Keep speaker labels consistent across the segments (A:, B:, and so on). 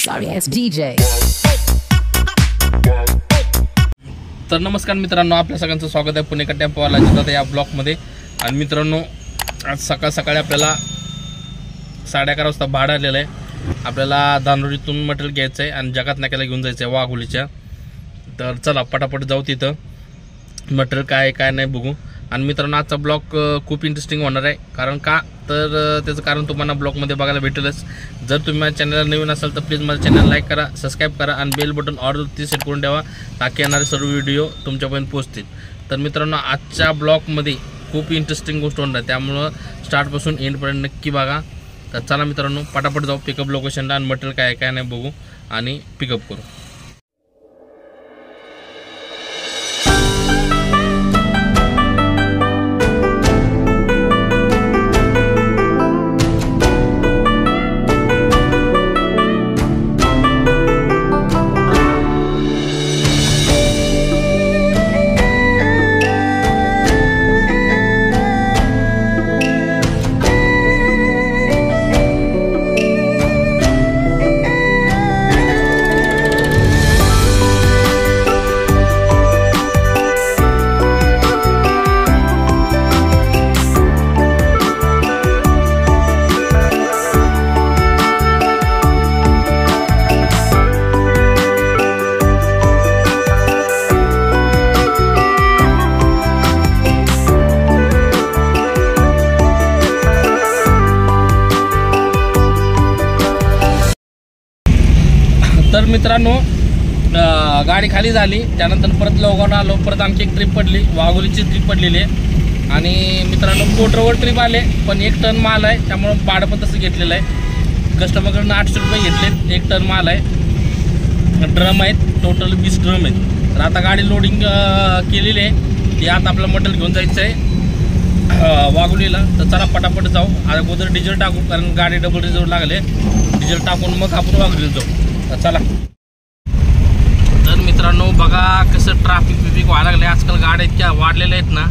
A: Sorry ass DJ.
B: तर नमस्कार मित्रांनो, आपल्या सगळ्यांचं स्वागत आहे पुणेकर टेम्पोवाला या ब्लॉकमध्ये. आणि मित्रांनो, आज सकाळ सकाळी आपल्याला 11:30 वाजता भाडं आलेलं आहे. आपल्याला धानोरीतून मटेरियल घ्यायचं आहे आणि जगात नाक्याला घेऊन जायचं आहे वाघोलीच्या. तर चला पटापट जाऊ, तिथं मटेरियल काय काय नाही बघू. आणि मित्रांनो, आजचा ब्लॉग खूप इंटरेस्टिंग होणार आहे. कारण का तर त्याचं कारण तुम्हाला ब्लॉगमध्ये बघायला भेटेलच. जर तुम्ही माझ्या चॅनलला नवीन असाल तर प्लीज माझ्या चॅनल लाईक करा, सबस्क्राईब करा आणि बेल बटन ऑलवरती सेट करून ठेवा, ताकी येणारे सर्व व्हिडिओ तुमच्यापर्यंत पोहोचतील. तर मित्रांनो, आजच्या ब्लॉगमध्ये खूप इंटरेस्टिंग गोष्ट होणार आहे, त्यामुळं स्टार्टपासून एंडपर्यंत नक्की बघा. तर चला मित्रांनो, पटापट जाऊ पिकअप लोकेशनला आणि मटेरियल काय काय नाही बघू आणि पिकअप करू. तर मित्रांनो, गाडी खाली झाली, त्यानंतर परत लोगावला आलो. परत आणखी एक ट्रिप पडली, वाघोलीची ट्रिप पडलेली आहे. आणि मित्रांनो, मोटरवर ट्रिप आले, पण 1 टन माल आहे, त्यामुळं भाडं पण तसं घेतलेलं आहे. कस्टमरकडून 800 रुपये घेतलेत. 1 टन माल आहे. ड्रम आहेत, टोटल 20 ड्रम आहेत. तर आता गाडी लोडिंग केलेली आहे. ती आता आपलं मटेरियल घेऊन जायचं आहे वाघोलीला. तर चला पटापट जाऊ. आता अगोदर डिझेल टाकू, कारण गाडी डबल रिझर्व लागले. डिझेल टाकून मग आपण वाघोलीला जाऊ. तर चला. तर मित्रांनो, बघा कसं ट्रॅफिक व्हायला लागलं. आजकाल गाड्या इतक्या वाढलेल्या आहेत ना,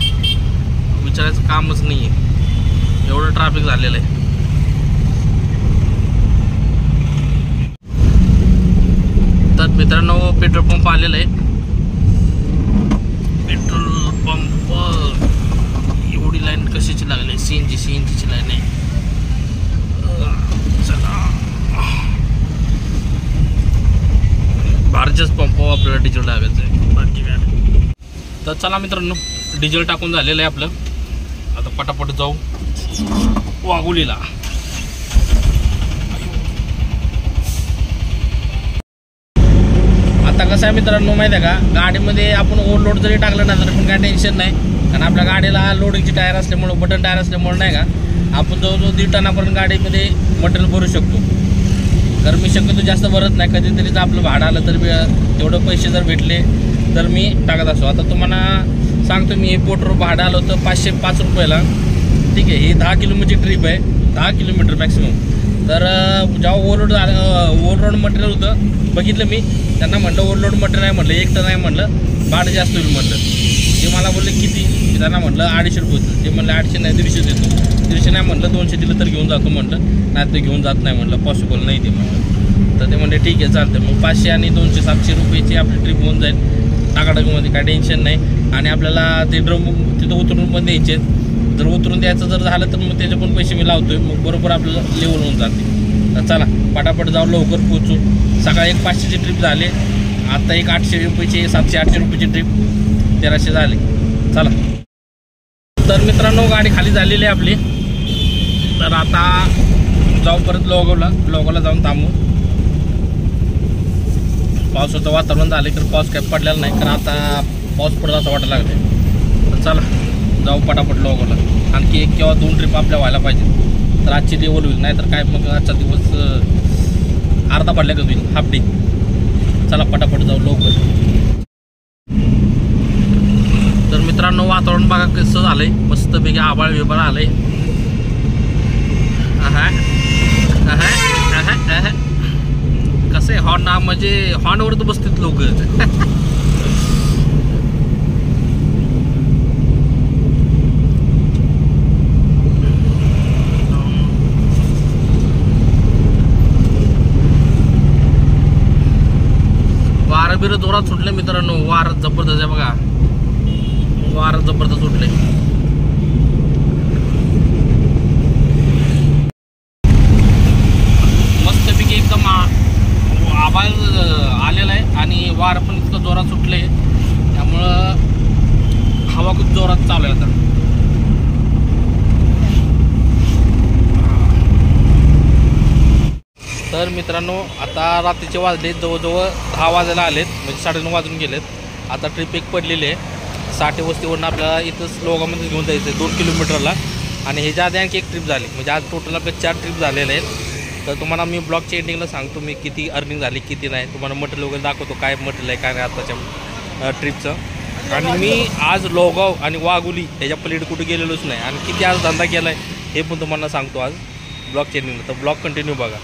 B: विचारायचं कामच नाही आहे, एवढं ट्रॅफिक झालेलं आहे. तर मित्रांनो, पेट्रोल पंप आलेला आहे. पेट्रोल पंप एवढी लाईन कशाची लागली? सीएनजीची लाईन आहे. चला, भारतच पंपावर आपल्याला डिझेल टाकायचं आहे, बाकी काय. तर चला मित्रांनो, डिझेल टाकून झालेलं आहे आपलं. आता पटापट जाऊ वाघोलीला. आता कसं आहे मित्रांनो, माहिती आहे का, गाडीमध्ये आपण ओव्हरलोड जरी टाकलं ना तरी पण काय टेन्शन नाही. कारण आपल्या गाडीला लोडिंगची टायर असल्यामुळं, बटन टायर असल्यामुळं नाही का, आपण जवळजवळ 1.5 टनापर्यंत गाडीमध्ये मटेरियल भरू शकतो. तर मी शक्यतो जास्त भरत नाही. कधीतरीच आपलं भाडं आलं तर तेवढं पैसे जर भेटले तर मी टाकत असतो. आता तुम्हाला सांगतो, मी हे पोटवर भाडं आलं होतं 505 रुपयाला. ठीक आहे, ही 10 किलोमीटरची ट्रिप आहे, 10 किलोमीटर मॅक्सिमम. तर जेव्हा ओव्हरलोड मटेरियल होतं, बघितलं मी, त्यांना म्हटलं ओव्हरलोड मटेरियल आहे, म्हटलं 1 टन आहे, म्हटलं भाडं जास्त होईल म्हटलं. ते मला बोलले किती? त्यांना म्हटलं 250 रुपये होतं. ते म्हटलं 800 नाही, 150 देतो. 150 नाही म्हटलं, 200 दिलं तर घेऊन जातो म्हटलं. नाही ते घेऊन जात नाही म्हटलं, पॉसिबल नाही ते म्हटलं. तर ते म्हणले ठीक आहे चालतं. मग 500 आणि 200 700 रुपयाची आपली ट्रिप होऊन जाईल टाकाटाकीमध्ये, काय टेन्शन नाही. आणि आपल्याला ते ड्रम तिथं उतरून पण द्यायचे. जर उतरून द्यायचं जर झालं तर मग त्याचे पण पैसे मी लावतोय, मग बरोबर आपल्याला लेवल होऊन जाते. तर चला पटापट जाऊ, लवकर पोचू. सकाळी एक 500ची ट्रिप झाली, आता एक 800 रुपयाची, 700-800 रुपयाची ट्रिप, 1300 झाली. चला. तर मित्रांनो, गाडी खाली झालेली आहे आपली. तर आता जाऊ परत लोगावला जाऊन थांबू. पावसाचं वातावरण झालं तर पाऊस काय पडलेला नाही, कारण आता पाऊस पडत असं वाटायला लागले. तर चला जाऊ पटापट लोगावला. आणखी 1 किंवा 2 ट्रिप आपल्या व्हायला पाहिजे, तर आजची लेवल होईल. नाही तर काय मग आजचा दिवस अर्धा पडल्या का होईल, हाफ डे. चला पटापट जाऊ लवकर. तर मित्रांनो, वातावरण बघा कसं झालंय, मस्तपैकी आभाळ बिभाळ आलंय. कसं आहे, हॉर्न म्हणजे हॉर्नवर तर बसतात लोक. बिर जोरात सुटले मित्रांनो, वार जबरदस्त आहे बघा, वार जबरदस्त सुटले. मस्तपैकी एकदम आवाज आलेला आहे आणि वार पण इतकं जोरात सुटले, त्यामुळं हवा खूप जोरात चालू आहे. आता तर मित्रांनो, आता रात्रीचे वाजले जवळजवळ 10 वाजायला आलेत, म्हणजे 9:30 वाजून गेलेत. आता ट्रिप एक पडलेली आहे साठे वस्तीवरून आपल्याला इथं स्लोगामध्ये घेऊन जायचं आहे 2 किलोमीटरला. आणि ह्याच्या आधी आणखी एक ट्रिप झाली, म्हणजे आज टोटल आपले 4 ट्रिप झालेले आहेत. तर तुम्हाला मी ब्लॉगच्या एंडिंगला सांगतो मी किती अर्निंग झाली किती नाही, तुम्हाला मटेरियल वगैरे दाखवतो काय मटेरियल आहे काय नाही आताच्या ट्रिपचं. आणि मी आज लोगाव आणि वाघोली ह्याच्या पलीकडे कुठे गेलेलोच नाही, आणि किती आज धंदा केला आहे हे पण तुम्हाला सांगतो आज ब्लॉगच्या एंडिंगला. तर ब्लॉग कंटिन्यू बघा.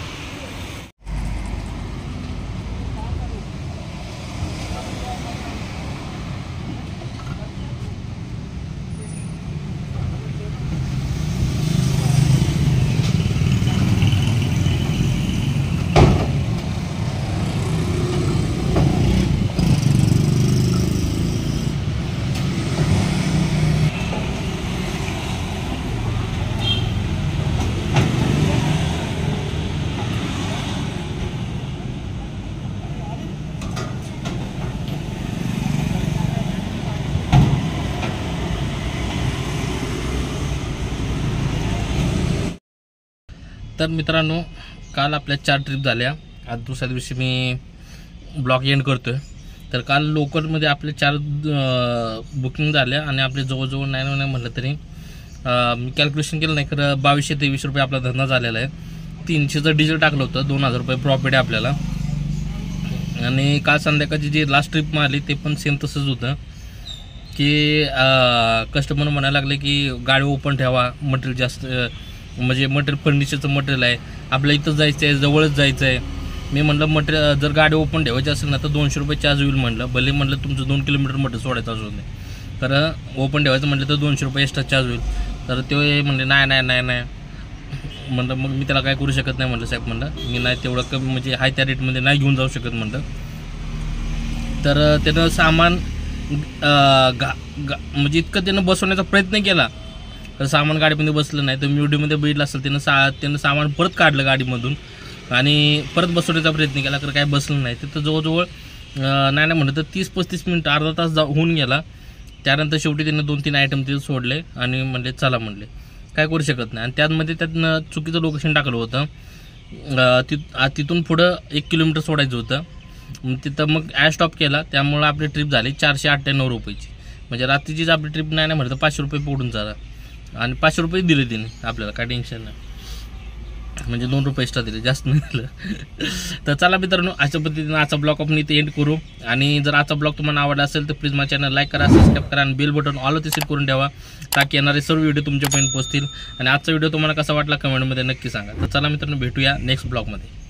B: तर मित्रांनो, काल आपल्या 4 ट्रिप झाल्या, आज दुसऱ्या दिवशी मी ब्लॉग एंड करतोय. तर काल लोकलमध्ये आपले 4 बुकिंग झाल्या आणि आपले जवळजवळ नाही म्हटलं तरी मी कॅल्क्युलेशन केलं नाही, खरं 2223 रुपये आपला धंदा झालेला आहे. 300चं डिझेल टाकलं होतं, 2000 रुपये प्रॉफिट आहे आपल्याला. आणि काल संध्याकाळची जी लास्ट ट्रिप मारली ते पण सेम तसंच होतं की कस्टमर म्हणायला लागले की गाडी ओपन ठेवा, मटेरियल जास्त, म्हणजे मटेरियल फर्निचरचं मटेरियल आहे, आपल्या इथं जायचं आहे, जवळच जायचं आहे. मी म्हटलं मटेरियल जर गाडी ओपन ठेवायची असेल ना तर 200 रुपये चार्ज होईल म्हटलं, भले म्हटलं तुमचं 2 किलोमीटर मटेरियल सोडायचं असून नाही, तर ओपन ठेवायचं म्हटलं तर 200 रुपये एक्स्ट्रा चार्ज होईल. तर ते म्हणले नाही म्हटलं, मग मी त्याला काय करू शकत नाही म्हटलं, साहेब म्हटलं मी नाही तेवढं कमी म्हणजे हाय त्या रेटमध्ये नाही घेऊन जाऊ शकत म्हटलं. तर त्यानं सामान म्हणजे इतकं त्यानं बसवण्याचा प्रयत्न केला तर सामान गाडीमध्ये बसलं नाही. तर मी व्हिडिओमध्ये बघितलं असेल, त्यानं सामान परत काढलं गाडीमधून आणि परत बसवण्याचा प्रयत्न केला, तर काय बसलं नाही. तिथं जवळजवळ नाही म्हटलं तर 30-35 मिनिट अर्धा तास होऊन गेला. त्यानंतर शेवटी त्यानं 2-3 आयटम तिथे सोडले आणि म्हणले चला म्हणले, काय करू शकत नाही. आणि त्यामध्ये त्यातनं चुकीचं लोकेशन टाकलं होतं, तिथून पुढं 1 किलोमीटर सोडायचं होतं. तिथं मग ॲड स्टॉप केला, त्यामुळं आपली ट्रिप झाली 498 रुपयाची. म्हणजे रात्रीचीच आपली ट्रिप नाही म्हटलं तर 500 रुपये पडून झाला. आणि 500 रुपये दिले तिने आपल्याला, काय टेन्शन नाही, म्हणजे 2 रुपये एक्स्ट्रा दिले, जास्त नाही दिलं. तर चला मित्रांनो, अशा पद्धतीने आजचा ब्लॉग आपण इथे एंड करू. आणि जर आजचा ब्लॉग तुम्हाला आवडला असेल तर प्लीज माझ्या चॅनल लाईक करा, सबस्क्राईब करा आणि बेल बटन ऑल ते सेट करून ठेवा, ताकी येणारे सर्व व्हिडिओ तुमच्यापर्यंत पोहोचतील. आणि आजचा व्हिडिओ तुम्हाला कसा वाटला कमेंटमध्ये नक्की सांगा. तर चला मित्रांनो, भेटूया नेक्स्ट ब्लॉगमध्ये.